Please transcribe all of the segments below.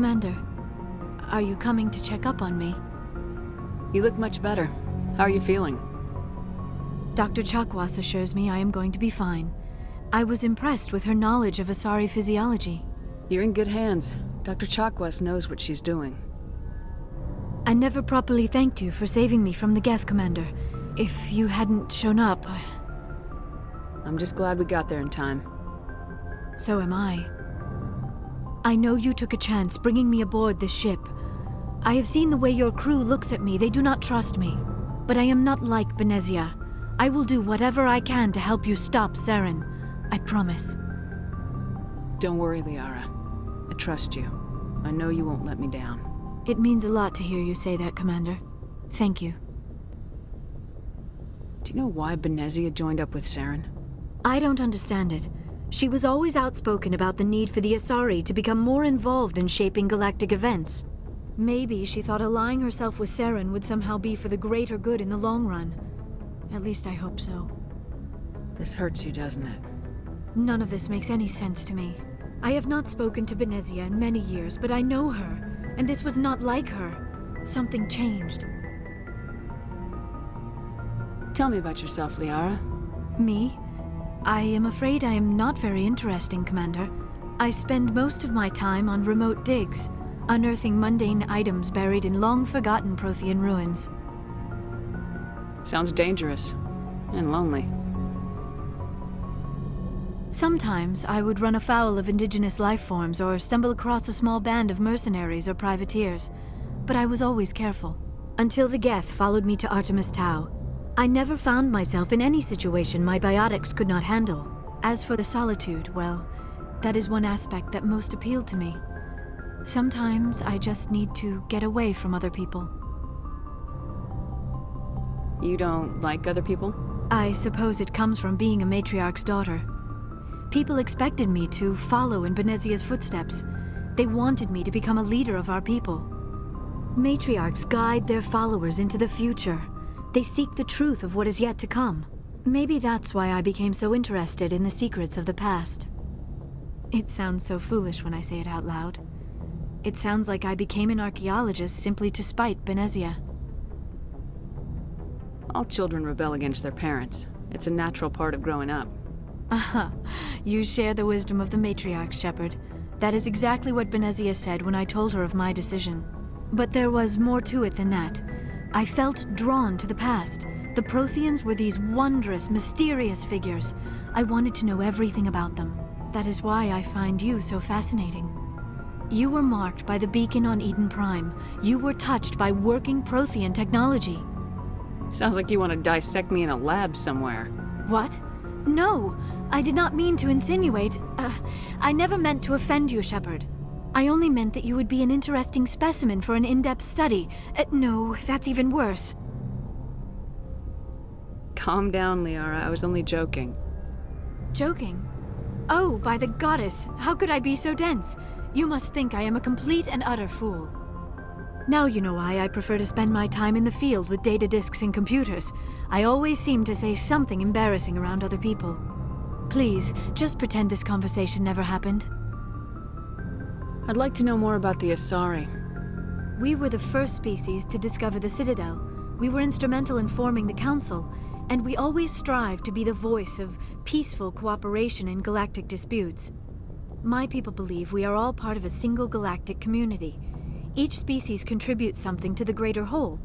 Commander, are you coming to check up on me? You look much better. How are you feeling? Dr. Chakwas assures me I am going to be fine. I was impressed with her knowledge of Asari physiology. You're in good hands. Dr. Chakwas knows what she's doing. I never properly thanked you for saving me from the Geth, Commander. If you hadn't shown up... I'm just glad we got there in time. So am I. I know you took a chance bringing me aboard this ship. I have seen the way your crew looks at me. They do not trust me. But I am not like Benezia. I will do whatever I can to help you stop Saren. I promise. Don't worry, Liara. I trust you. I know you won't let me down. It means a lot to hear you say that, Commander. Thank you. Do you know why Benezia joined up with Saren? I don't understand it. She was always outspoken about the need for the Asari to become more involved in shaping galactic events. Maybe she thought allying herself with Saren would somehow be for the greater good in the long run. At least I hope so. This hurts you, doesn't it? None of this makes any sense to me. I have not spoken to Benezia in many years, but I know her, and this was not like her. Something changed. Tell me about yourself, Liara. Me? I am afraid I am not very interesting, Commander. I spend most of my time on remote digs, unearthing mundane items buried in long-forgotten Prothean ruins. Sounds dangerous. And lonely. Sometimes I would run afoul of indigenous life forms or stumble across a small band of mercenaries or privateers, but I was always careful. Until the Geth followed me to Artemis Tau. I never found myself in any situation my biotics could not handle. As for the solitude, well, that is one aspect that most appealed to me. Sometimes I just need to get away from other people. You don't like other people? I suppose it comes from being a matriarch's daughter. People expected me to follow in Benezia's footsteps. They wanted me to become a leader of our people. Matriarchs guide their followers into the future. They seek the truth of what is yet to come. Maybe that's why I became so interested in the secrets of the past. It sounds so foolish when I say it out loud. It sounds like I became an archaeologist simply to spite Benezia. All children rebel against their parents. It's a natural part of growing up. Aha, you share the wisdom of the matriarch, Shepard. That is exactly what Benezia said when I told her of my decision. But there was more to it than that. I felt drawn to the past. The Protheans were these wondrous, mysterious figures. I wanted to know everything about them. That is why I find you so fascinating. You were marked by the beacon on Eden Prime. You were touched by working Prothean technology. Sounds like you want to dissect me in a lab somewhere. What? No, I did not mean to insinuate. I never meant to offend you, Shepard. I only meant that you would be an interesting specimen for an in-depth study. No, that's even worse. Calm down, Liara. I was only joking. Joking? Oh, by the goddess, how could I be so dense? You must think I am a complete and utter fool. Now you know why I prefer to spend my time in the field with data disks and computers. I always seem to say something embarrassing around other people. Please, just pretend this conversation never happened. I'd like to know more about the Asari. We were the first species to discover the Citadel. We were instrumental in forming the Council, and we always strive to be the voice of peaceful cooperation in galactic disputes. My people believe we are all part of a single galactic community. Each species contributes something to the greater whole.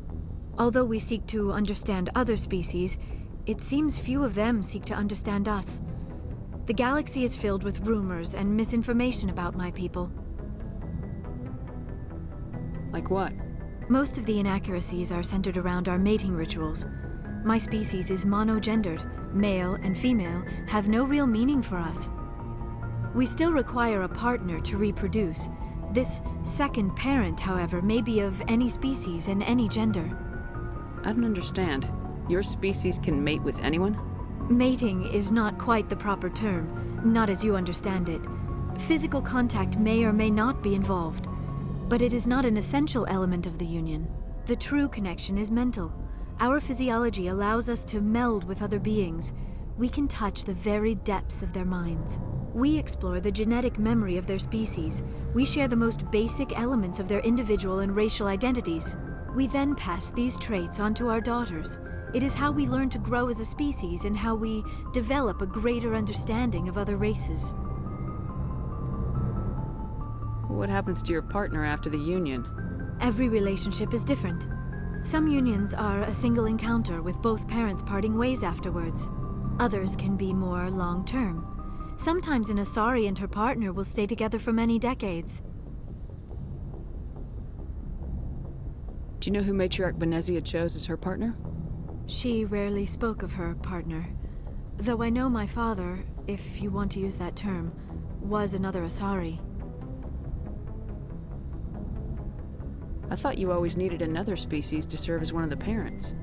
Although we seek to understand other species, it seems few of them seek to understand us. The galaxy is filled with rumors and misinformation about my people. Like what? Most of the inaccuracies are centered around our mating rituals. My species is monogendered. Male and female have no real meaning for us. We still require a partner to reproduce. This second parent, however, may be of any species and any gender. I don't understand. Your species can mate with anyone? Mating is not quite the proper term, not as you understand it. Physical contact may or may not be involved, but it is not an essential element of the union. The true connection is mental. Our physiology allows us to meld with other beings. we can touch the very depths of their minds. We explore the genetic memory of their species. We share the most basic elements of their individual and racial identities. We then pass these traits on to our daughters. It is how we learn to grow as a species and how we develop a greater understanding of other races. What happens to your partner after the union? Every relationship is different. Some unions are a single encounter with both parents parting ways afterwards. Others can be more long-term. Sometimes an Asari and her partner will stay together for many decades. Do you know who Matriarch Benezia chose as her partner? She rarely spoke of her partner. Though I know my father, if you want to use that term, was another Asari. I thought you always needed another species to serve as one of the parents.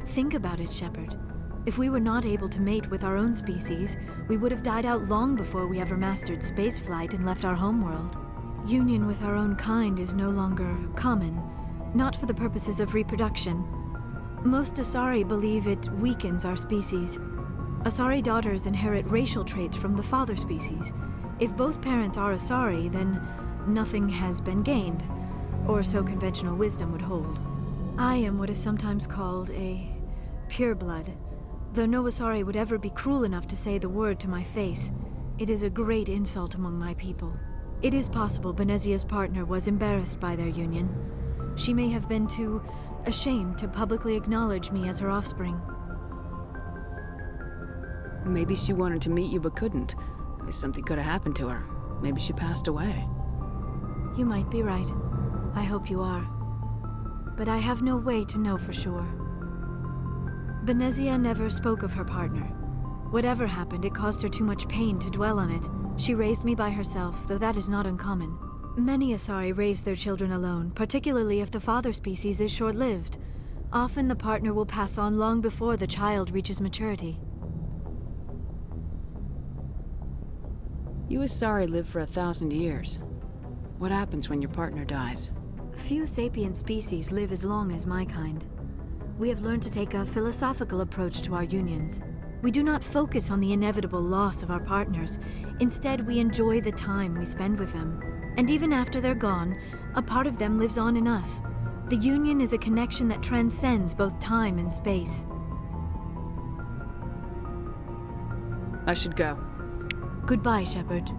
Think about it, Shepard. If we were not able to mate with our own species, we would have died out long before we ever mastered spaceflight and left our homeworld. Union with our own kind is no longer common, not for the purposes of reproduction. Most Asari believe it weakens our species. Asari daughters inherit racial traits from the father species. If both parents are Asari, then nothing has been gained, or so conventional wisdom would hold. I am what is sometimes called a pureblood. Though no Asari would ever be cruel enough to say the word to my face, it is a great insult among my people. It is possible Benezia's partner was embarrassed by their union. She may have been too ashamed to publicly acknowledge me as her offspring. Maybe she wanted to meet you but couldn't. Something could have happened to her. Maybe she passed away. You might be right. I hope you are. But I have no way to know for sure. Benezia never spoke of her partner. Whatever happened, it caused her too much pain to dwell on it. She raised me by herself, though that is not uncommon. Many Asari raise their children alone, particularly if the father species is short-lived. Often the partner will pass on long before the child reaches maturity. You Asari live for 1,000 years. What happens when your partner dies? Few sapient species live as long as my kind. We have learned to take a philosophical approach to our unions. We do not focus on the inevitable loss of our partners. Instead, we enjoy the time we spend with them. And even after they're gone, a part of them lives on in us. The union is a connection that transcends both time and space. I should go. Goodbye, Shepard.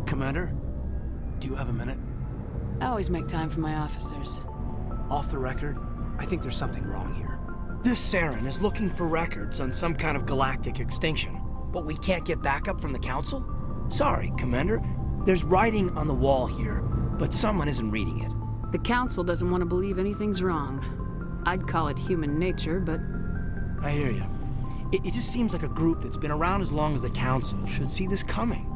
Commander, do you have a minute? I always make time for my officers. Off the record, I think there's something wrong here. This Saren is looking for records on some kind of galactic extinction, but we can't get backup from the Council? Sorry, Commander. There's writing on the wall here, but someone isn't reading it. The Council doesn't want to believe anything's wrong. I'd call it human nature, but... I hear you. It just seems like a group that's been around as long as the Council should see this coming.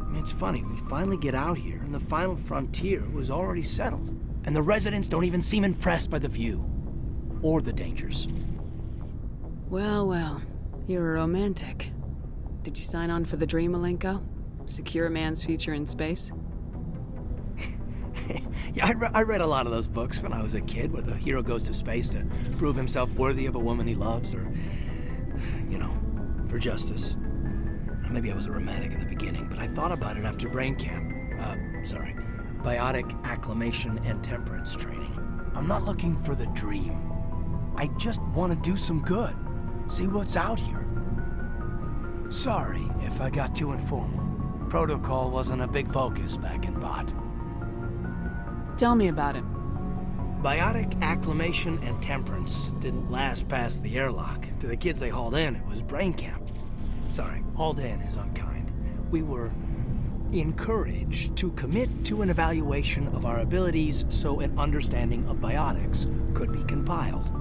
I mean, it's funny, we finally get out here, and the final frontier was already settled. And the residents don't even seem impressed by the view. Or the dangers. Well, well. You're a romantic. Did you sign on for the dream, Malenko? Secure a man's future in space? Yeah, I read a lot of those books when I was a kid, where the hero goes to space to prove himself worthy of a woman he loves, or, you know, for justice. Maybe I was a romantic in the beginning, but I thought about it after brain camp. Biotic acclimation and temperance training. I'm not looking for the dream. I just want to do some good. See what's out here. Sorry if I got too informal. Protocol wasn't a big focus back in Bot. Tell me about it. Biotic acclimation and temperance didn't last past the airlock. To the kids they hauled in, it was brain camp. Sorry, hauled in is unkind. We were encouraged to commit to an evaluation of our abilities so an understanding of biotics could be compiled.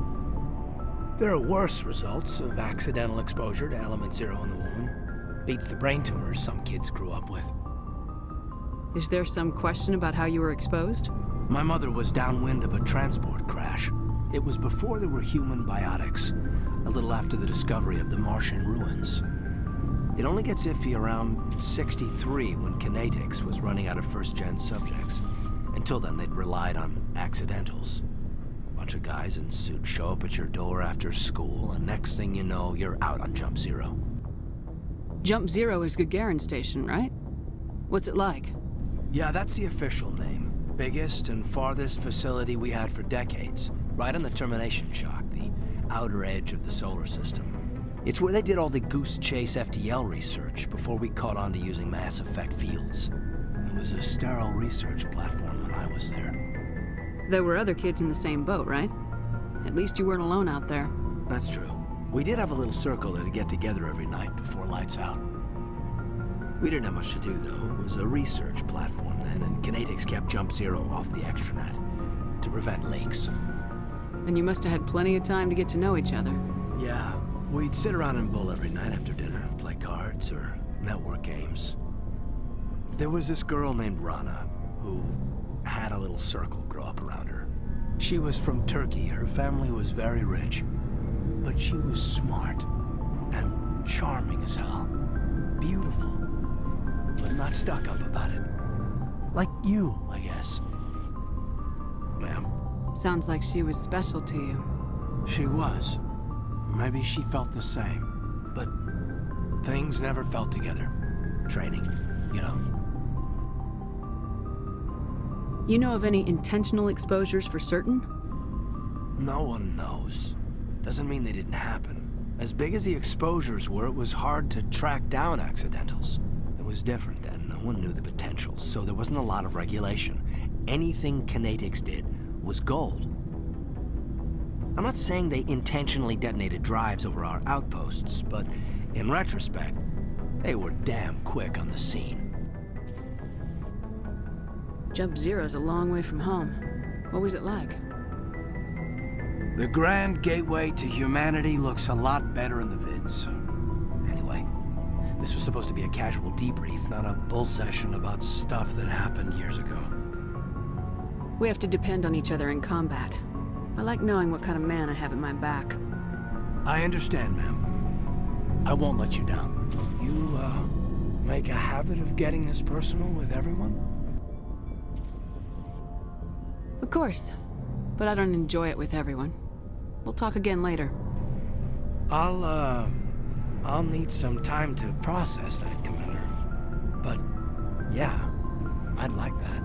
There are worse results of accidental exposure to Element Zero in the womb. Beats the brain tumors some kids grew up with. Is there some question about how you were exposed? My mother was downwind of a transport crash. It was before there were human biotics, a little after the discovery of the Martian ruins. It only gets iffy around 63 when Kinetics was running out of first-gen subjects. Until then, they'd relied on accidentals. A bunch of guys in suits show up at your door after school, and next thing you know, you're out on Jump Zero. Jump Zero is Gagarin Station, right? What's it like? Yeah, that's the official name. Biggest and farthest facility we had for decades. Right on the termination shock, the outer edge of the solar system. It's where they did all the Goose Chase FTL research before we caught on to using mass effect fields. It was a sterile research platform when I was there. There were other kids in the same boat, right? At least you weren't alone out there. That's true. We did have a little circle that'd get together every night before lights out. We didn't have much to do, though. It was a research platform then, and Kinetics kept Jump Zero off the extranet to prevent leaks. And you must have had plenty of time to get to know each other. Yeah, we'd sit around and bull every night after dinner, play cards or network games. There was this girl named Rana, who had a little circle grow up around her. She was from Turkey. Her family was very rich. But she was smart and charming as hell. Beautiful, but not stuck up about it. Like you, I guess. Ma'am? Sounds like she was special to you. She was. Maybe she felt the same. But things never felt together. Training, you know. You know of any intentional exposures for certain? No one knows. Doesn't mean they didn't happen. As big as the exposures were, it was hard to track down accidentals. It was different then. No one knew the potential, so there wasn't a lot of regulation. Anything Kinetics did was gold. I'm not saying they intentionally detonated drives over our outposts, but in retrospect, they were damn quick on the scene. Jump Zero's a long way from home. What was it like? The grand gateway to humanity looks a lot better in the vids. Anyway, this was supposed to be a casual debrief, not a bull session about stuff that happened years ago. We have to depend on each other in combat. I like knowing what kind of man I have at my back. I understand, ma'am. I won't let you down. You, make a habit of getting this personal with everyone? Of course, but I don't enjoy it with everyone. We'll talk again later. I'll need some time to process that, Commander. But, yeah, I'd like that.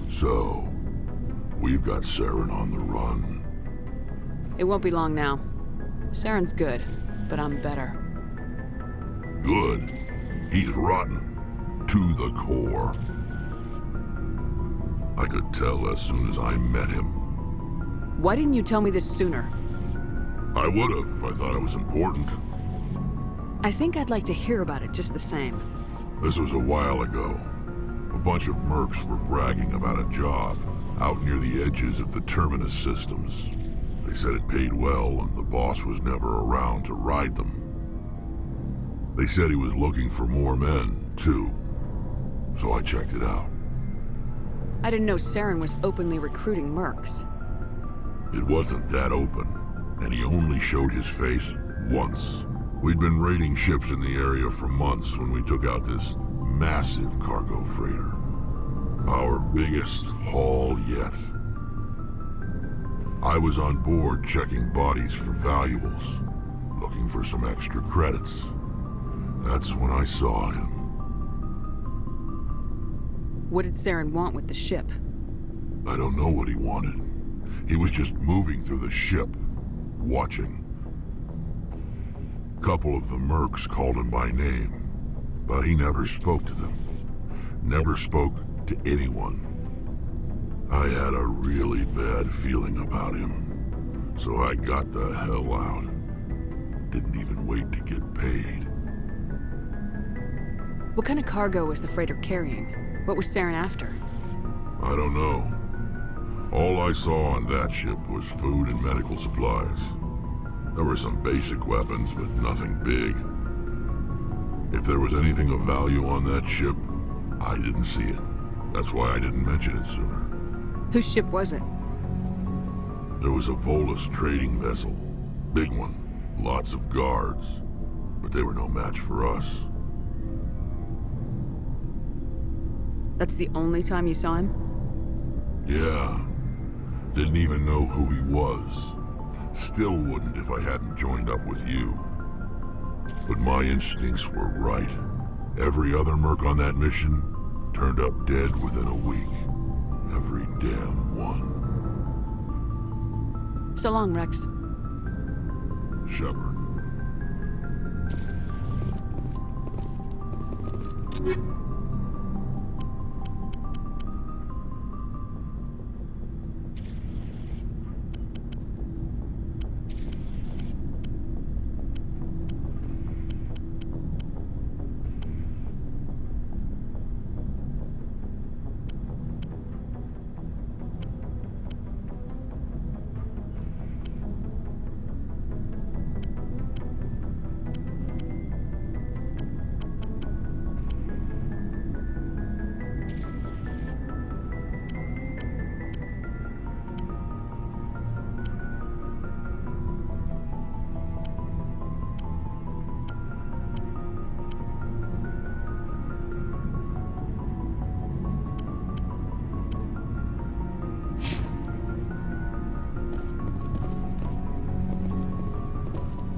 So, we've got Saren on the run. It won't be long now. Saren's good, but I'm better. Good. He's rotten. To the core. I could tell as soon as I met him. Why didn't you tell me this sooner? I would've if I thought it was important. I think I'd like to hear about it just the same. This was a while ago. A bunch of mercs were bragging about a job out near the edges of the Terminus systems. They said it paid well and the boss was never around to ride them. They said he was looking for more men, too. So I checked it out. I didn't know Saren was openly recruiting mercs. It wasn't that open, and he only showed his face once. We'd been raiding ships in the area for months when we took out this massive cargo freighter. Our biggest haul yet. I was on board checking bodies for valuables, looking for some extra credits. That's when I saw him. What did Saren want with the ship? I don't know what he wanted. He was just moving through the ship, watching. Couple of the mercs called him by name, but he never spoke to them. Never spoke to anyone. I had a really bad feeling about him, so I got the hell out. Didn't even wait to get paid. What kind of cargo was the freighter carrying? What was Saren after? I don't know. All I saw on that ship was food and medical supplies. There were some basic weapons, but nothing big. If there was anything of value on that ship, I didn't see it. That's why I didn't mention it sooner. Whose ship was it? There was a Volus trading vessel. Big one. Lots of guards. But they were no match for us. That's the only time you saw him? Yeah. Didn't even know who he was. Still wouldn't if I hadn't joined up with you. But my instincts were right. Every other merc on that mission turned up dead within a week. Every damn one. So long, Rex. Shepard.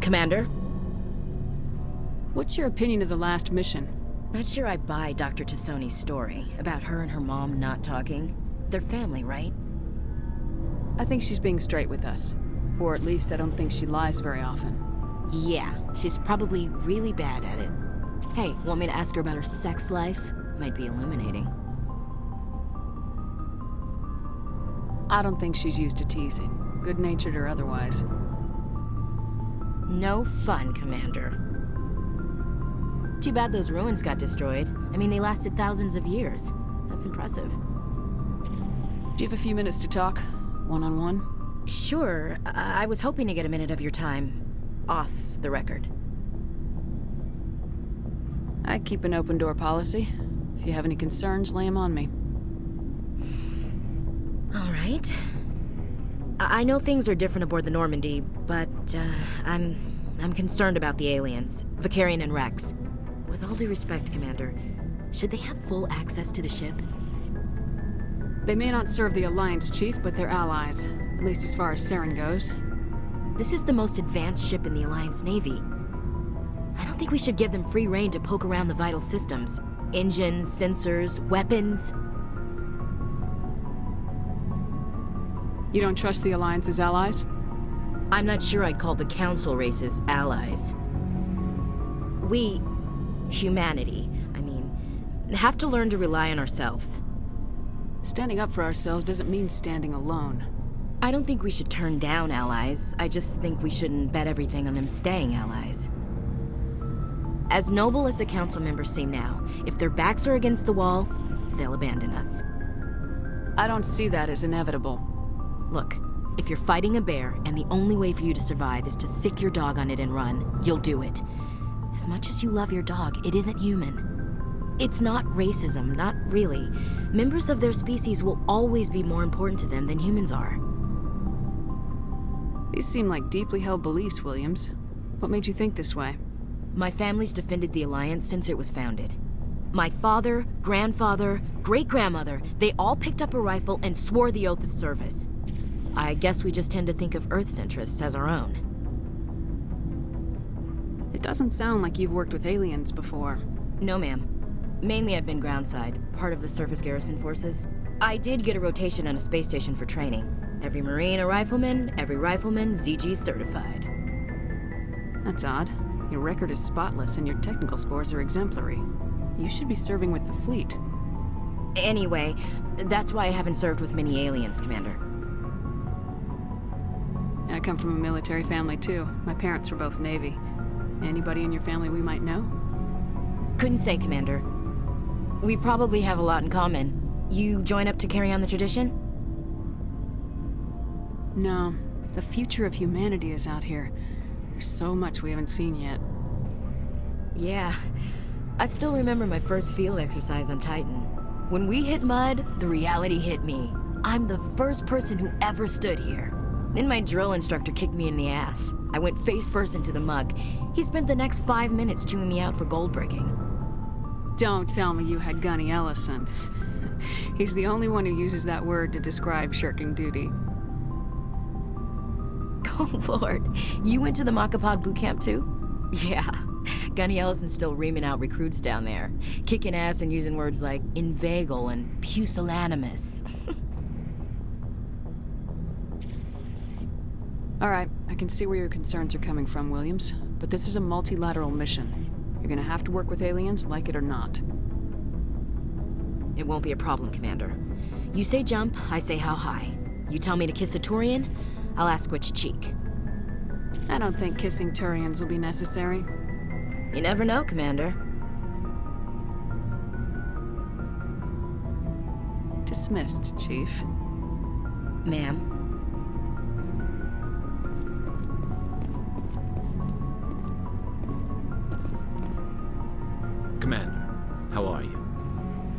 Commander? What's your opinion of the last mission? Not sure I buy Dr. Tassoni's story about her and her mom not talking. They're family, right? I think she's being straight with us. Or at least I don't think she lies very often. Yeah, she's probably really bad at it. Hey, want me to ask her about her sex life? Might be illuminating. I don't think she's used to teasing, good-natured or otherwise. No fun, Commander. Too bad those ruins got destroyed. I mean, they lasted thousands of years. That's impressive. Do you have a few minutes to talk? One-on-one? Sure. I was hoping to get a minute of your time. Off the record. I keep an open-door policy. If you have any concerns, lay them on me. All right. I know things are different aboard the Normandy, but I'm concerned about the aliens, Vicarian and Rex. With all due respect, Commander, should they have full access to the ship? They may not serve the Alliance, Chief, but they're allies. At least as far as Saren goes. This is the most advanced ship in the Alliance Navy. I don't think we should give them free rein to poke around the vital systems. Engines, sensors, weapons. You don't trust the Alliance's allies? I'm not sure I'd call the Council races allies. We, humanity, I mean, have to learn to rely on ourselves. Standing up for ourselves doesn't mean standing alone. I don't think we should turn down allies. I just think we shouldn't bet everything on them staying allies. As noble as the Council members seem now, if their backs are against the wall, they'll abandon us. I don't see that as inevitable. Look, if you're fighting a bear and the only way for you to survive is to sick your dog on it and run, you'll do it. As much as you love your dog, it isn't human. It's not racism, not really. Members of their species will always be more important to them than humans are. These seem like deeply held beliefs, Williams. What made you think this way? My family's defended the Alliance since it was founded. My father, grandfather, great-grandmother, they all picked up a rifle and swore the oath of service. I guess we just tend to think of Earth's interests as our own. It doesn't sound like you've worked with aliens before. No, ma'am. Mainly I've been groundside, part of the surface garrison forces. I did get a rotation on a space station for training. Every Marine a rifleman, every rifleman ZG certified. That's odd. Your record is spotless and your technical scores are exemplary. You should be serving with the fleet. Anyway, that's why I haven't served with many aliens, Commander. I come from a military family too. My parents were both Navy. Anybody in your family we might know? Couldn't say, Commander. We probably have a lot in common. You join up to carry on the tradition? No. The future of humanity is out here. There's so much we haven't seen yet. Yeah. I still remember my first field exercise on Titan. When we hit mud, the reality hit me. I'm the first person who ever stood here. Then my drill instructor kicked me in the ass. I went face first into the muck. He spent the next 5 minutes chewing me out for gold bricking. Don't tell me you had Gunny Ellison. He's the only one who uses that word to describe shirking duty. Oh, Lord. You went to the Makapog boot camp, too? Yeah. Gunny Ellison's still reaming out recruits down there. Kicking ass and using words like inveigle and pusillanimous. All right, I can see where your concerns are coming from, Williams. But this is a multilateral mission. You're gonna have to work with aliens, like it or not. It won't be a problem, Commander. You say jump, I say how high. You tell me to kiss a Turian, I'll ask which cheek. I don't think kissing Turians will be necessary. You never know, Commander. Dismissed, Chief. Ma'am. Commander, how are you?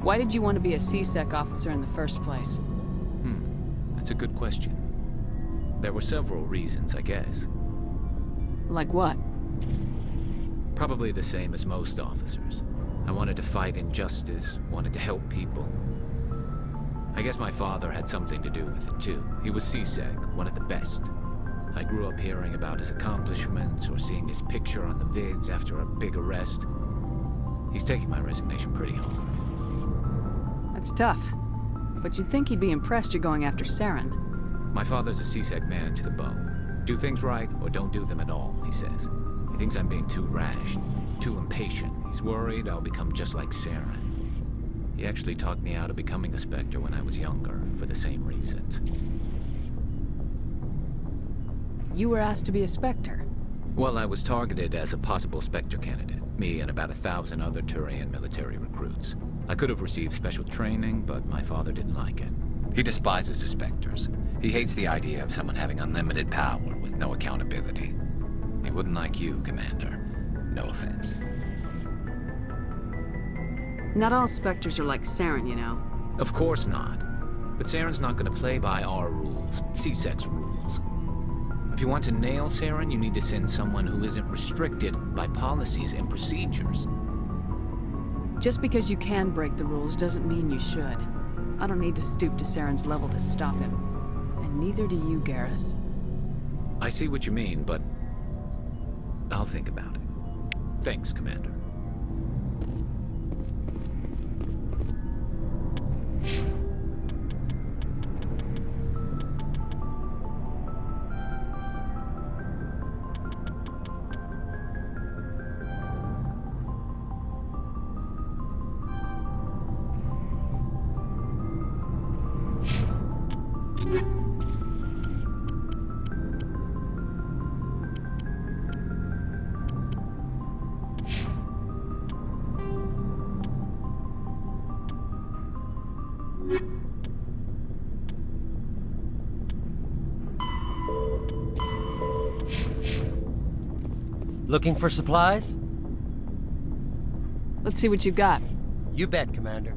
Why did you want to be a C-Sec officer in the first place? That's a good question. There were several reasons, I guess. Like what? Probably the same as most officers. I wanted to fight injustice, wanted to help people. I guess my father had something to do with it too. He was C-Sec, one of the best. I grew up hearing about his accomplishments or seeing his picture on the vids after a big arrest. He's taking my resignation pretty hard. That's tough. But you'd think he'd be impressed you're going after Saren. My father's a C-Sec man to the bone. Do things right or don't do them at all, he says. He thinks I'm being too rash, too impatient. He's worried I'll become just like Saren. He actually talked me out of becoming a Spectre when I was younger, for the same reasons. You were asked to be a Spectre. Well, I was targeted as a possible Spectre candidate. Me and about 1,000 other Turian military recruits. I could have received special training, but my father didn't like it. He despises the Spectres. He hates the idea of someone having unlimited power with no accountability. He wouldn't like you, Commander. No offense. Not all Spectres are like Saren, you know. Of course not. But Saren's not gonna play by our rules, C-Sec's rules. If you want to nail Saren, you need to send someone who isn't restricted by policies and procedures. Just because you can break the rules doesn't mean you should. I don't need to stoop to Saren's level to stop him. And neither do you, Garrus. I see what you mean, but I'll think about it. Thanks, Commander. Looking for supplies? Let's see what you got. You bet, Commander.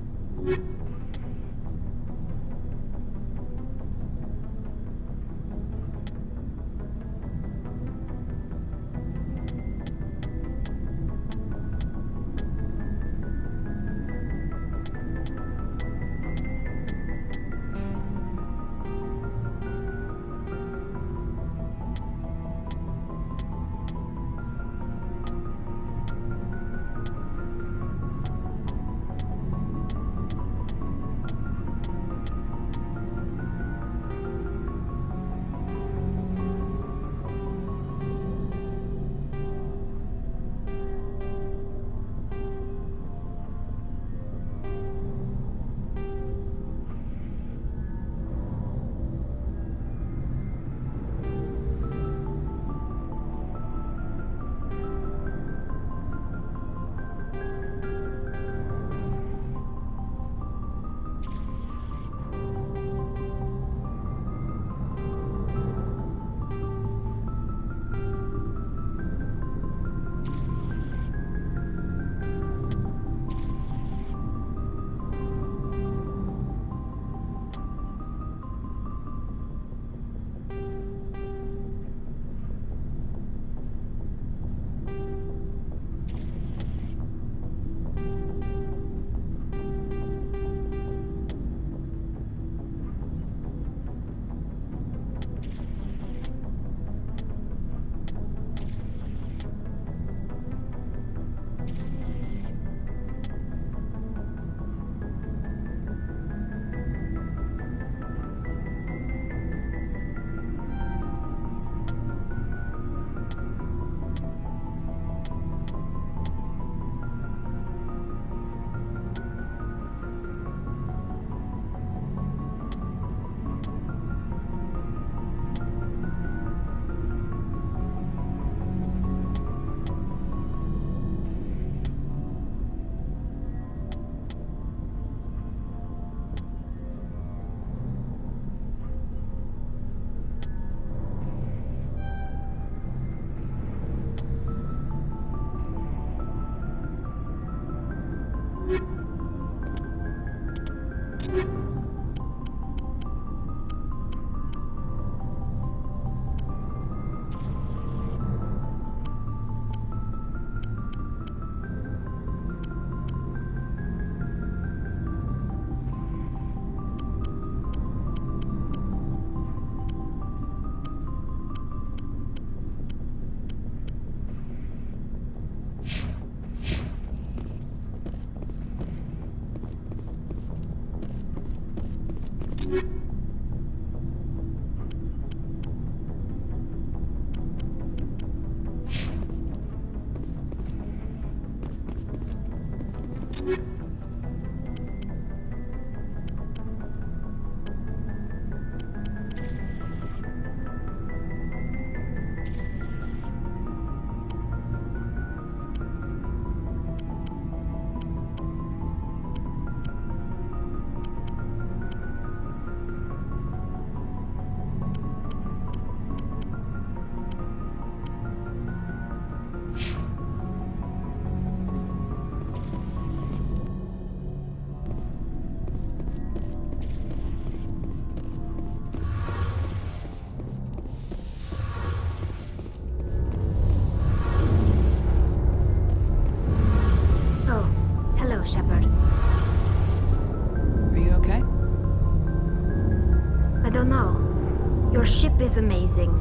Your ship is amazing,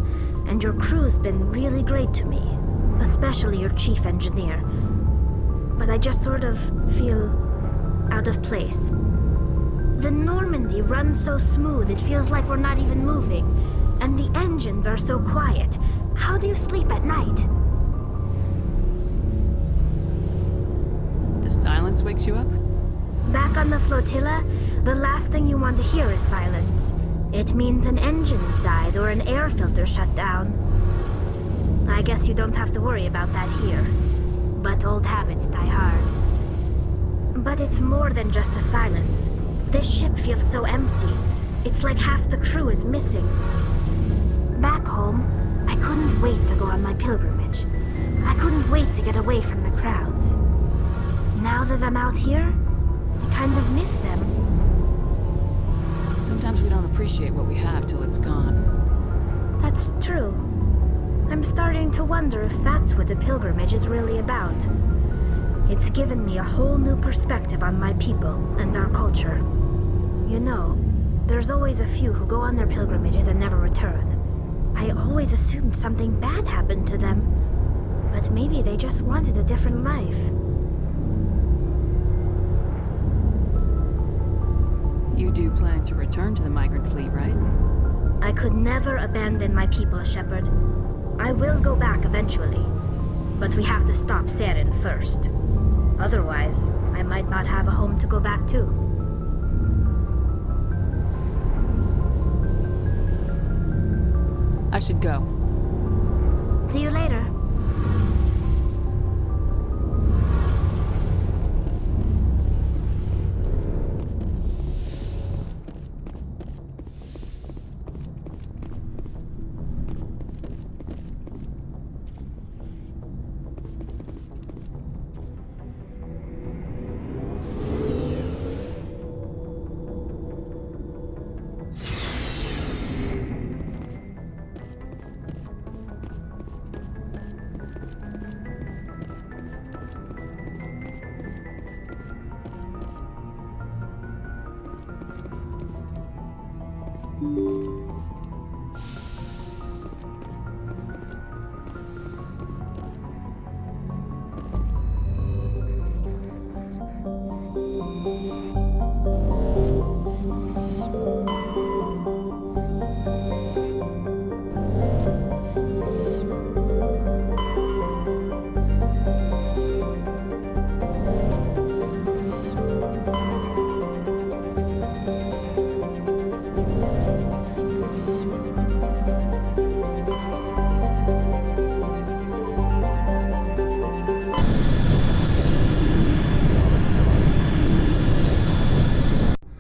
and your crew's been really great to me, especially your chief engineer. But I just sort of feel out of place. The Normandy runs so smooth it feels like we're not even moving, and the engines are so quiet. How do you sleep at night? The silence wakes you up? Back on the flotilla, the last thing you want to hear is silence. It means an engine's died or an air filter shut down. I guess you don't have to worry about that here. But old habits die hard. But it's more than just the silence. This ship feels so empty. It's like half the crew is missing. Back home, I couldn't wait to go on my pilgrimage. I couldn't wait to get away from the crowds. Now that I'm out here, I kind of miss them. Sometimes we don't appreciate what we have till it's gone. That's true. I'm starting to wonder if that's what the pilgrimage is really about. It's given me a whole new perspective on my people and our culture. You know, there's always a few who go on their pilgrimages and never return. I always assumed something bad happened to them, but maybe they just wanted a different life. You do plan to return to the migrant fleet, right? I could never abandon my people, Shepard. I will go back eventually, but we have to stop Saren first. Otherwise, I might not have a home to go back to. I should go. See you later.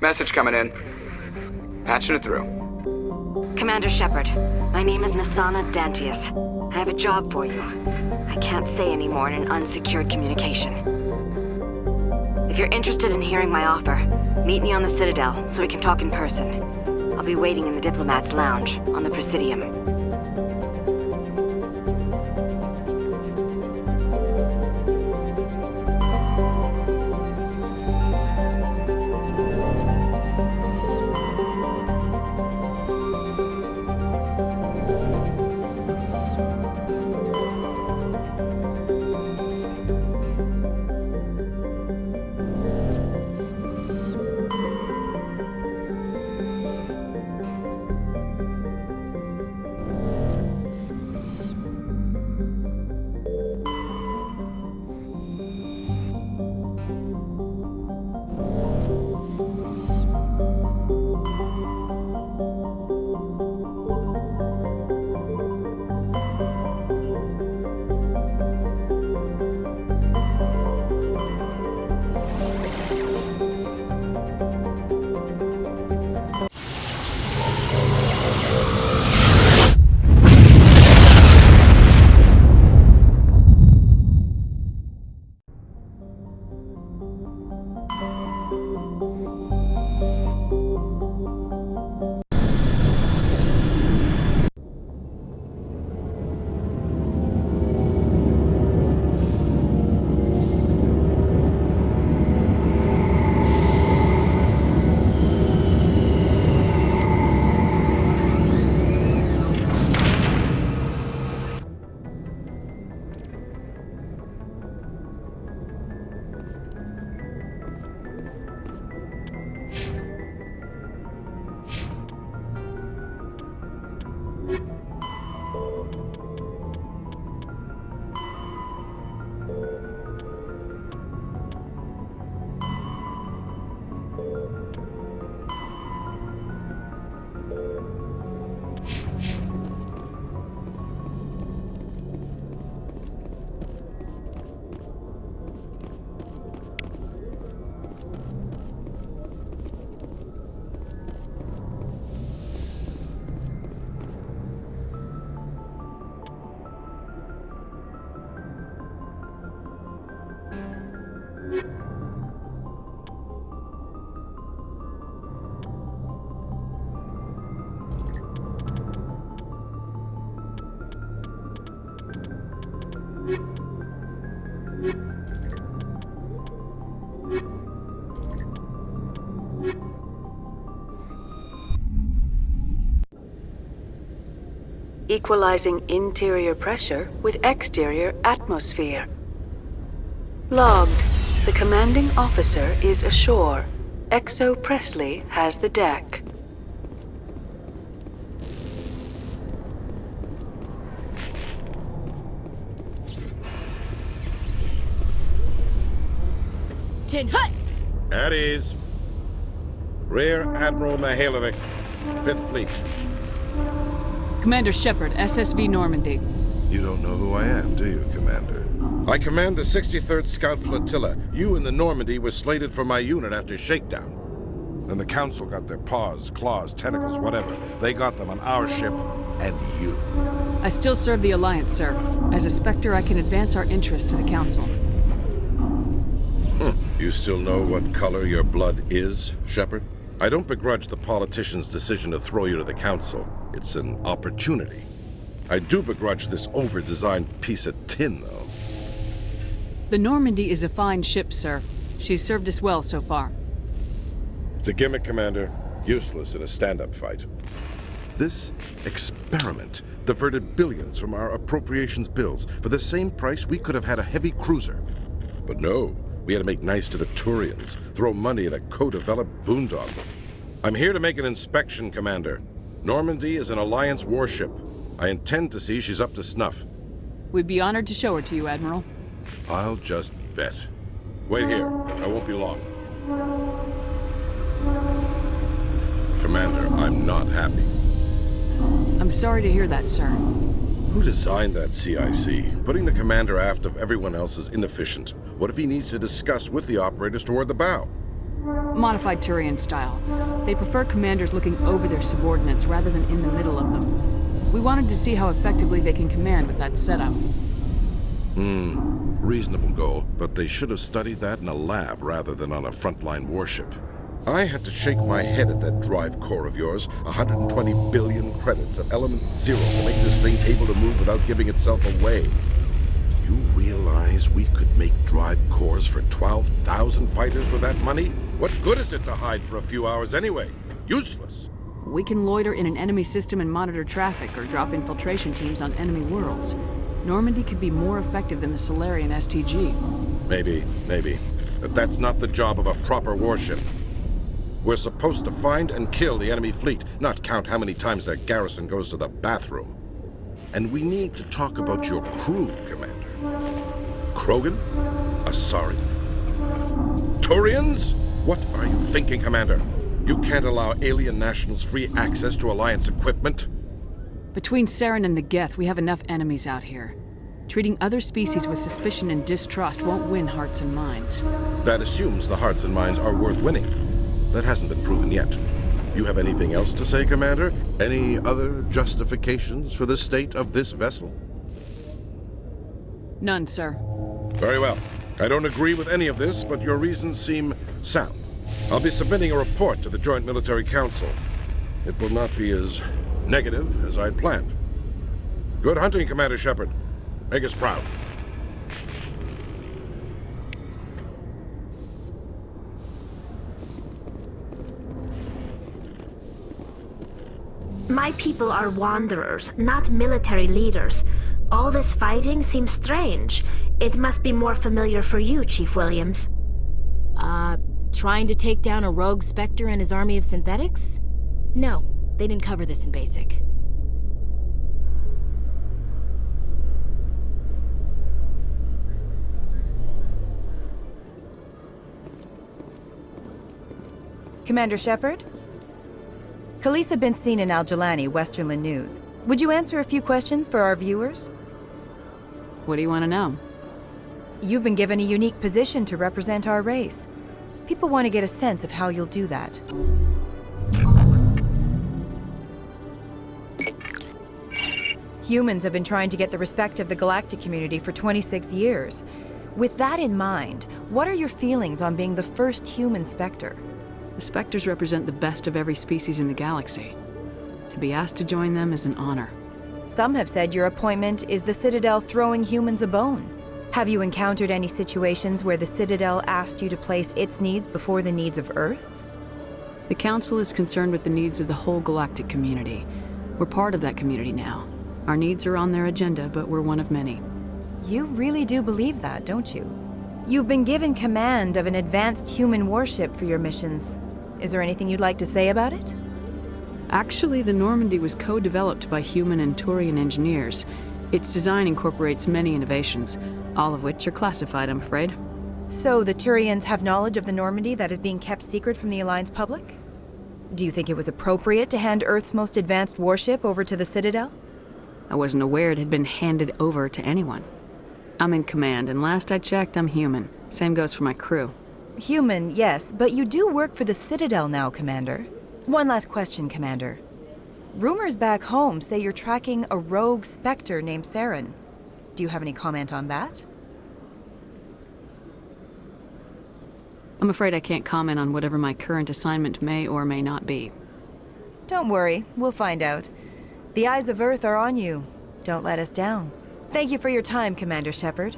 Message coming in. Patching it through. Commander Shepard, my name is Nasana Dantius. I have a job for you. I can't say any more in an unsecured communication. If you're interested in hearing my offer, meet me on the Citadel so we can talk in person. I'll be waiting in the Diplomat's Lounge on the Presidium. Equalizing interior pressure with exterior atmosphere. Logged. The commanding officer is ashore. XO Presley has the deck. Tin Hut! At ease. Rear Admiral Mihailovic, 5th Fleet. Commander Shepard, SSV Normandy. You don't know who I am, do you, Commander? I command the 63rd Scout Flotilla. You and the Normandy were slated for my unit after shakedown. Then the Council got their paws, claws, tentacles, whatever. They got them on our ship, and you. I still serve the Alliance, sir. As a Spectre, I can advance our interests to the Council. You still know what color your blood is, Shepard? I don't begrudge the politician's decision to throw you to the Council. It's an opportunity. I do begrudge this over-designed piece of tin, though. The Normandy is a fine ship, sir. She's served us well so far. It's a gimmick, Commander. Useless in a stand-up fight. This experiment diverted billions from our appropriations bills. For the same price, we could have had a heavy cruiser. But no, we had to make nice to the Turians, throw money at a co-developed boondoggle. I'm here to make an inspection, Commander. Normandy is an Alliance warship. I intend to see she's up to snuff. We'd be honored to show her to you, Admiral. I'll just bet. Wait here. I won't be long. Commander, I'm not happy. I'm sorry to hear that, sir. Who designed that CIC? Putting the commander aft of everyone else is inefficient. What if he needs to discuss with the operators toward the bow? Modified Turian style. They prefer commanders looking over their subordinates rather than in the middle of them. We wanted to see how effectively they can command with that setup. Reasonable goal, but they should have studied that in a lab rather than on a frontline warship. I had to shake my head at that drive core of yours. 120 billion credits at element 0 to make this thing able to move without giving itself away. You realize we could make drive cores for 12,000 fighters with that money? What good is it to hide for a few hours anyway? Useless. We can loiter in an enemy system and monitor traffic or drop infiltration teams on enemy worlds. Normandy could be more effective than the Solarian STG. Maybe. But that's not the job of a proper warship. We're supposed to find and kill the enemy fleet, not count how many times their garrison goes to the bathroom. And we need to talk about your crew, Commander. Krogan? Asari? Turians? What are you thinking, Commander? You can't allow alien nationals free access to Alliance equipment? Between Saren and the Geth, we have enough enemies out here. Treating other species with suspicion and distrust won't win hearts and minds. That assumes the hearts and minds are worth winning. That hasn't been proven yet. You have anything else to say, Commander? Any other justifications for the state of this vessel? None, sir. Very well. I don't agree with any of this, but your reasons seem sound. I'll be submitting a report to the Joint Military Council. It will not be as negative as I'd planned. Good hunting, Commander Shepard. Make us proud. My people are wanderers, not military leaders. All this fighting seems strange. It must be more familiar for you, Chief Williams. Trying to take down a rogue Spectre and his army of synthetics? No, they didn't cover this in basic. Commander Shepard? Khaleesa been seen in Al-Jalani, Westerland News. Would you answer a few questions for our viewers? What do you want to know? You've been given a unique position to represent our race. People want to get a sense of how you'll do that. Humans have been trying to get the respect of the galactic community for 26 years. With that in mind, what are your feelings on being the first human Spectre? The Spectres represent the best of every species in the galaxy. To be asked to join them is an honor. Some have said your appointment is the Citadel throwing humans a bone. Have you encountered any situations where the Citadel asked you to place its needs before the needs of Earth? The Council is concerned with the needs of the whole galactic community. We're part of that community now. Our needs are on their agenda, but we're one of many. You really do believe that, don't you? You've been given command of an advanced human warship for your missions. Is there anything you'd like to say about it? Actually, the Normandy was co-developed by human and Turian engineers. Its design incorporates many innovations, all of which are classified, I'm afraid. So the Turians have knowledge of the Normandy that is being kept secret from the Alliance public? Do you think it was appropriate to hand Earth's most advanced warship over to the Citadel? I wasn't aware it had been handed over to anyone. I'm in command, and last I checked, I'm human. Same goes for my crew. Human, yes, but you do work for the Citadel now, Commander. One last question, Commander. Rumors back home say you're tracking a rogue Spectre named Saren. Do you have any comment on that? I'm afraid I can't comment on whatever my current assignment may or may not be. Don't worry, we'll find out. The eyes of Earth are on you. Don't let us down. Thank you for your time, Commander Shepard.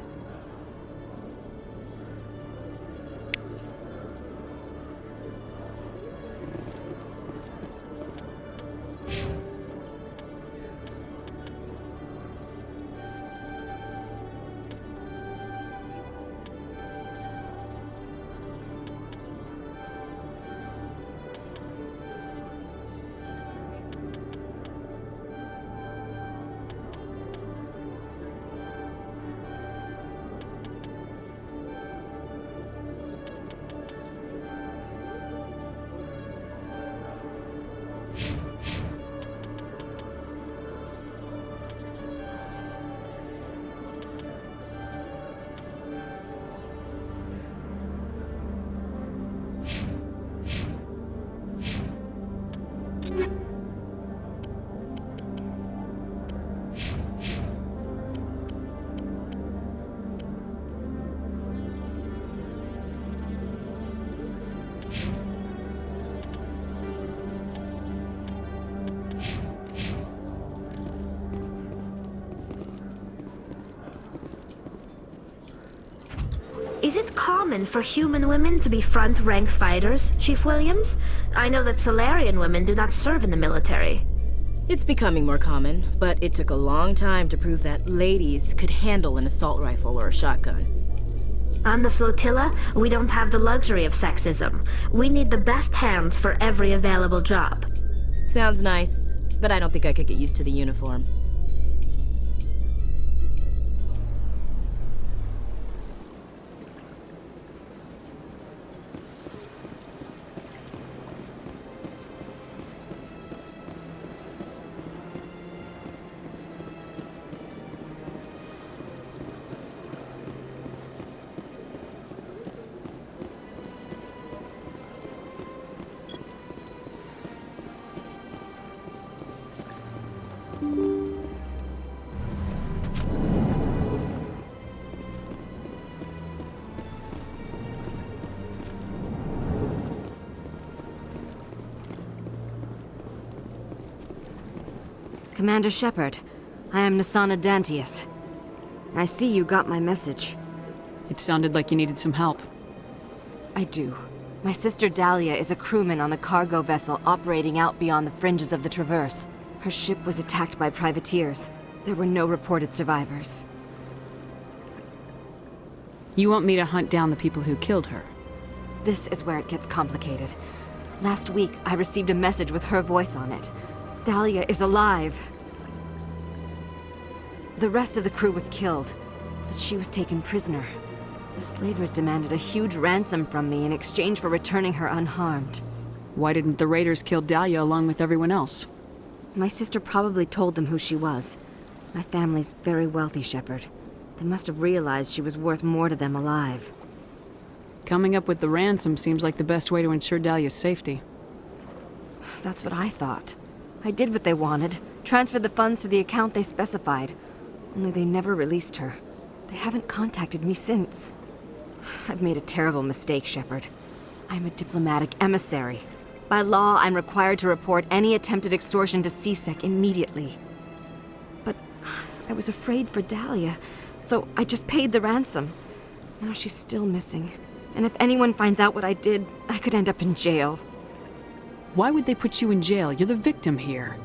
Is it common for human women to be front-rank fighters, Chief Williams? I know that Solarian women do not serve in the military. It's becoming more common, but it took a long time to prove that ladies could handle an assault rifle or a shotgun. On the flotilla, we don't have the luxury of sexism. We need the best hands for every available job. Sounds nice, but I don't think I could get used to the uniform. Commander Shepard, I am Nasana Dantius. I see you got my message. It sounded like you needed some help. I do. My sister Dahlia is a crewman on a cargo vessel operating out beyond the fringes of the Traverse. Her ship was attacked by privateers. There were no reported survivors. You want me to hunt down the people who killed her? This is where it gets complicated. Last week, I received a message with her voice on it. Dahlia is alive. The rest of the crew was killed, but she was taken prisoner. The slavers demanded a huge ransom from me in exchange for returning her unharmed. Why didn't the raiders kill Dahlia along with everyone else? My sister probably told them who she was. My family's very wealthy, Shepard. They must have realized she was worth more to them alive. Coming up with the ransom seems like the best way to ensure Dahlia's safety. That's what I thought. I did what they wanted, transferred the funds to the account they specified. Only they never released her. They haven't contacted me since. I've made a terrible mistake, Shepard. I'm a diplomatic emissary. By law, I'm required to report any attempted extortion to CSEC immediately. But I was afraid for Dahlia. so I just paid the ransom. Now she's still missing. And if anyone finds out what I did, I could end up in jail. Why would they put you in jail? You're the victim here.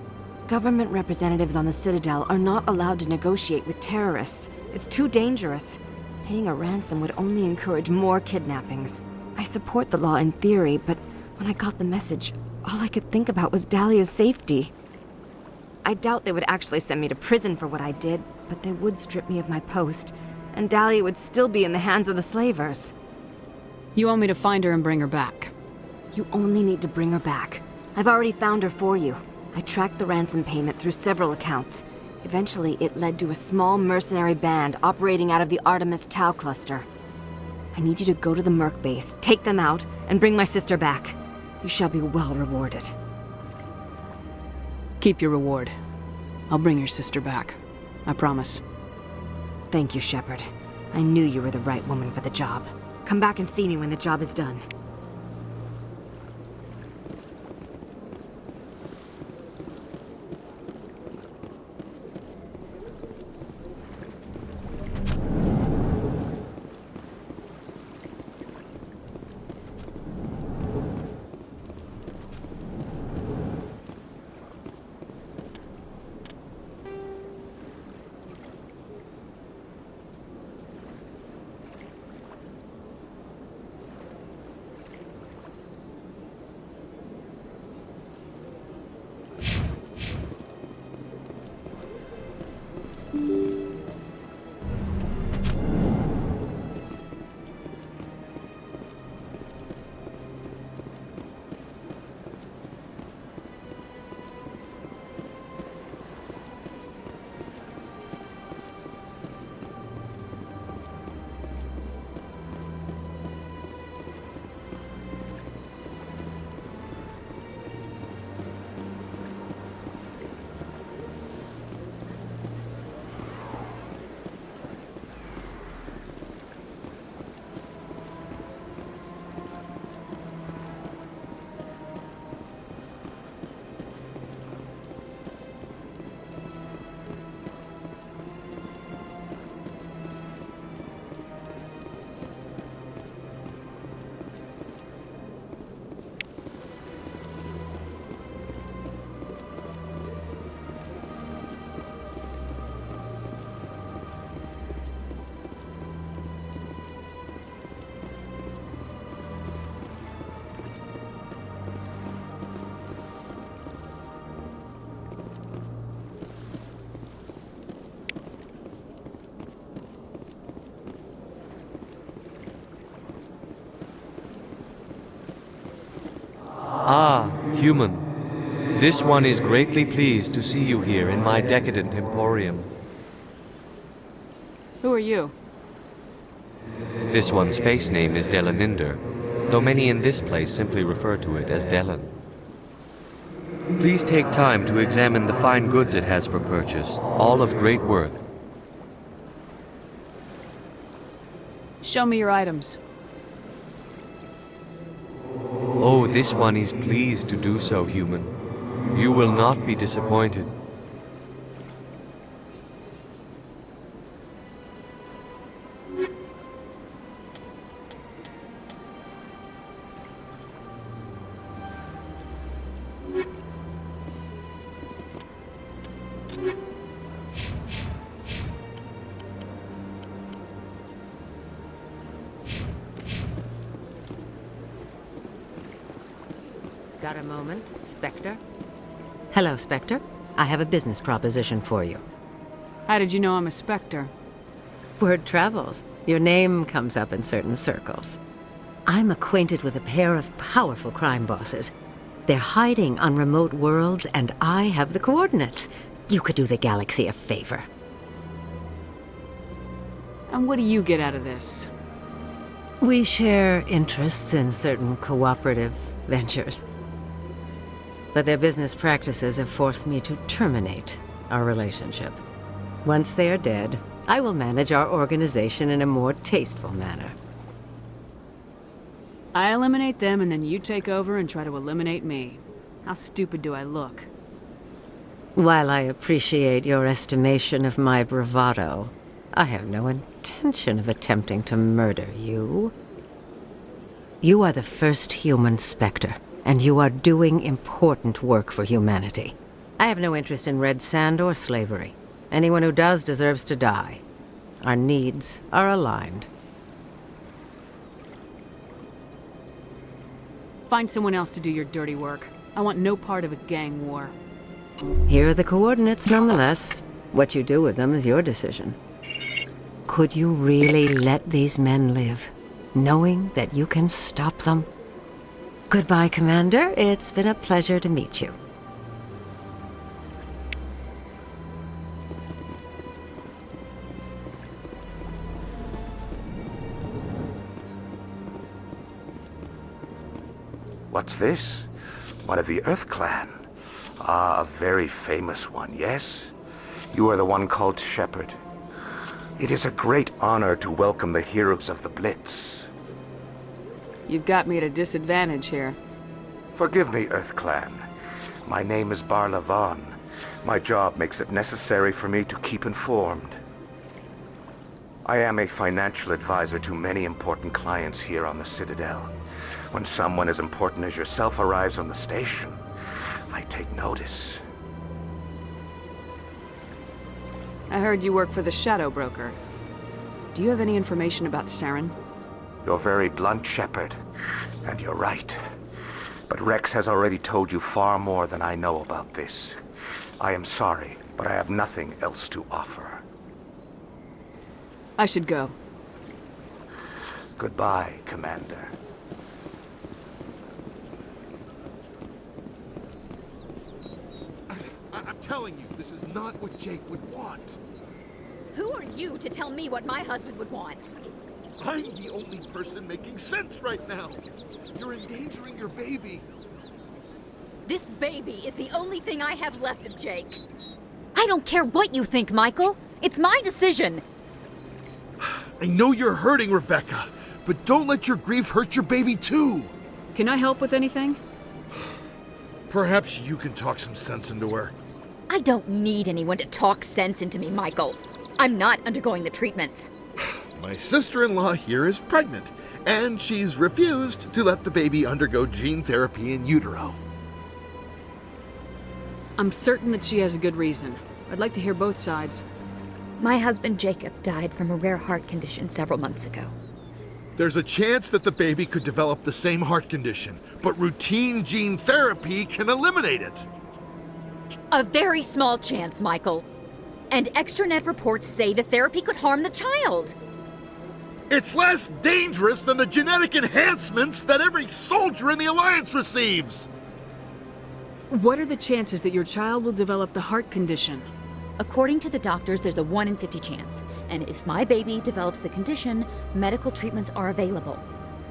Government representatives on the Citadel are not allowed to negotiate with terrorists. It's too dangerous. Paying a ransom would only encourage more kidnappings. I support the law in theory, but when I got the message, all I could think about was Dahlia's safety. I doubt they would actually send me to prison for what I did, but they would strip me of my post, and Dahlia would still be in the hands of the slavers. You want me to find her and bring her back? You only need to bring her back. I've already found her for you. I tracked the ransom payment through several accounts. Eventually, it led to a small mercenary band operating out of the Artemis Tau cluster. I need you to go to the Merc base, take them out, and bring my sister back. You shall be well rewarded. Keep your reward. I'll bring your sister back. I promise. Thank you, Shepard. I knew you were the right woman for the job. Come back and see me when the job is done. Ah, human. This one is greatly pleased to see you here in my decadent emporium. Who are you? This one's face name is Delaninder, though many in this place simply refer to it as Delan. Please take time to examine the fine goods it has for purchase, all of great worth. Show me your items. Oh, this one is pleased to do so, human. You will not be disappointed. Got a moment, Spectre? Hello, Spectre. I have a business proposition for you. How did you know I'm a Spectre? Word travels. Your name comes up in certain circles. I'm acquainted with a pair of powerful crime bosses. They're hiding on remote worlds, and I have the coordinates. You could do the galaxy a favor. And what do you get out of this? We share interests in certain cooperative ventures. But their business practices have forced me to terminate our relationship. Once they are dead, I will manage our organization in a more tasteful manner. I eliminate them and then you take over and try to eliminate me. How stupid do I look? While I appreciate your estimation of my bravado, I have no intention of attempting to murder you. You are the first human Spectre, and you are doing important work for humanity. I have no interest in red sand or slavery. Anyone who does deserves to die. Our needs are aligned. Find someone else to do your dirty work. I want no part of a gang war. Here are the coordinates nonetheless. What you do with them is your decision. Could you really let these men live, knowing that you can stop them? Goodbye, Commander. It's been a pleasure to meet you. What's this? One of the Earth Clan. Ah, a very famous one, yes? You are the one called Shepard. It is a great honor to welcome the heroes of the Blitz. You've got me at a disadvantage here. Forgive me, Earth Clan. My name is Barla Vaughn. My job makes it necessary for me to keep informed. I am a financial advisor to many important clients here on the Citadel. When someone as important as yourself arrives on the station, I take notice. I heard you work for the Shadow Broker. Do you have any information about Saren? You're very blunt, Shepard, and you're right. But Rex has already told you far more than I know about this. I am sorry, but I have nothing else to offer. I should go. Goodbye, Commander. I'm telling you, this is not what Jake would want. Who are you to tell me what my husband would want? I'm the only person making sense right now. You're endangering your baby. This baby is the only thing I have left of Jake. I don't care what you think, Michael. It's my decision. I know you're hurting, Rebecca, but don't let your grief hurt your baby too. Can I help with anything? Perhaps you can talk some sense into her. I don't need anyone to talk sense into me, Michael. I'm not undergoing the treatments. My sister-in-law here is pregnant, and she's refused to let the baby undergo gene therapy in utero. I'm certain that she has a good reason. I'd like to hear both sides. My husband Jacob died from a rare heart condition several months ago. There's a chance that the baby could develop the same heart condition, but routine gene therapy can eliminate it. A very small chance, Michael. And extranet reports say the therapy could harm the child. It's less dangerous than the genetic enhancements that every soldier in the Alliance receives. What are the chances that your child will develop the heart condition? According to the doctors, there's a 1 in 50 chance. And if my baby develops the condition, medical treatments are available.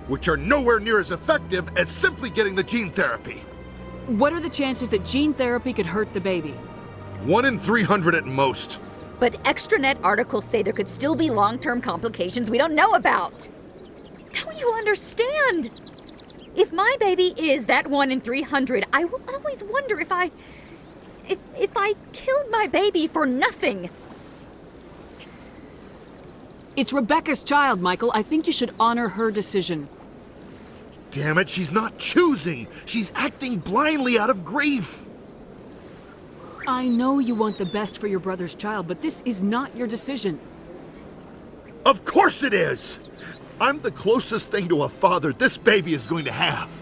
Which are nowhere near as effective as simply getting the gene therapy. What are the chances that gene therapy could hurt the baby? 1 in 300 at most. But extranet articles say there could still be long-term complications we don't know about. Don't you understand? If my baby is that 1 in 300, I will always wonder if I killed my baby for nothing. It's Rebecca's child, Michael. I think you should honor her decision. Damn it, she's not choosing. She's acting blindly out of grief. I know you want the best for your brother's child, but this is not your decision. Of course it is! I'm the closest thing to a father this baby is going to have.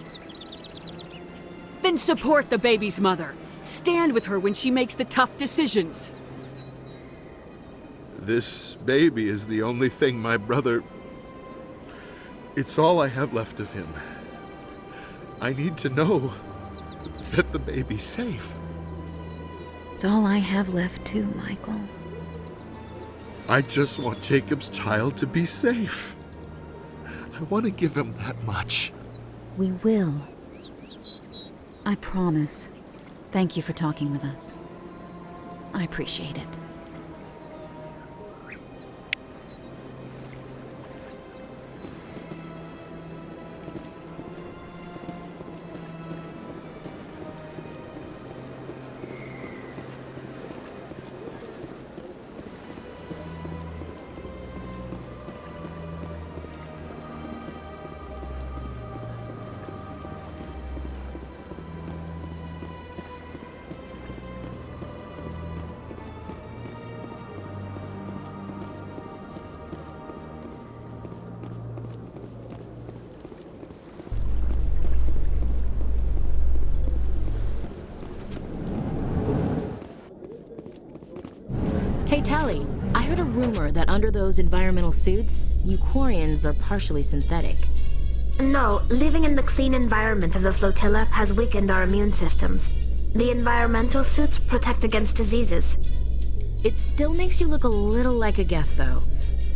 Then support the baby's mother. Stand with her when she makes the tough decisions. This baby is the only thing my brother... It's all I have left of him. I need to know that the baby's safe. It's all I have left too, Michael. I just want Jacob's child to be safe. I want to give him that much. We will. I promise. Thank you for talking with us. I appreciate it. Hey, Tally, I heard a rumor that under those environmental suits, you Quarians are partially synthetic. No, living in the clean environment of the flotilla has weakened our immune systems. The environmental suits protect against diseases. It still makes you look a little like a Geth, though.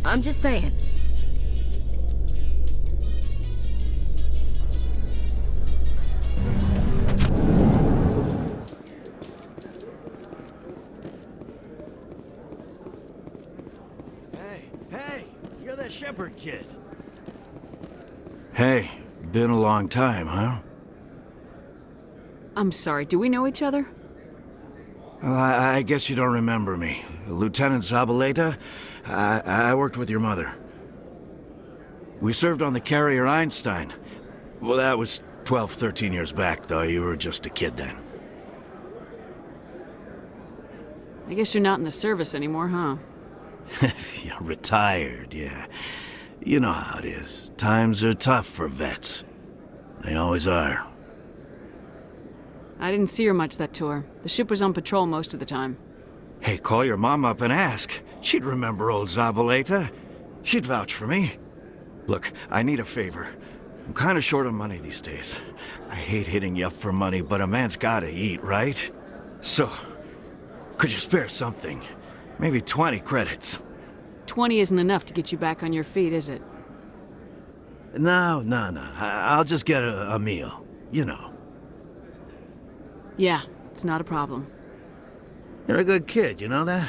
I'm just saying. Hey, you're that Shepherd kid. Hey, been a long time, huh? I'm sorry, do we know each other? Well, I guess you don't remember me. Lieutenant Zabaleta? I worked with your mother. We served on the carrier Einstein. Well, that was 12, 13 years back, though. You were just a kid then. I guess you're not in the service anymore, huh? Yeah, retired, yeah. You know how it is. Times are tough for vets. They always are. I didn't see her much that tour. The ship was on patrol most of the time. Hey, call your mom up and ask. She'd remember old Zabaleta. She'd vouch for me. Look, I need a favor. I'm kind of short on money these days. I hate hitting you up for money, but a man's gotta eat, right? So, could you spare something? Maybe 20 credits. 20 isn't enough to get you back on your feet, is it? No. I'll just get a meal. You know. Yeah, it's not a problem. You're a good kid, you know that?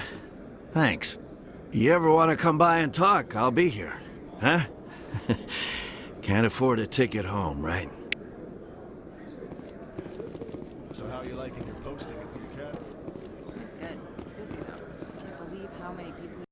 Thanks. You ever want to come by and talk, I'll be here. Huh? Can't afford a ticket home, right? So how are you liking your posting at the academy? It's good. Busy though. Can't believe how many people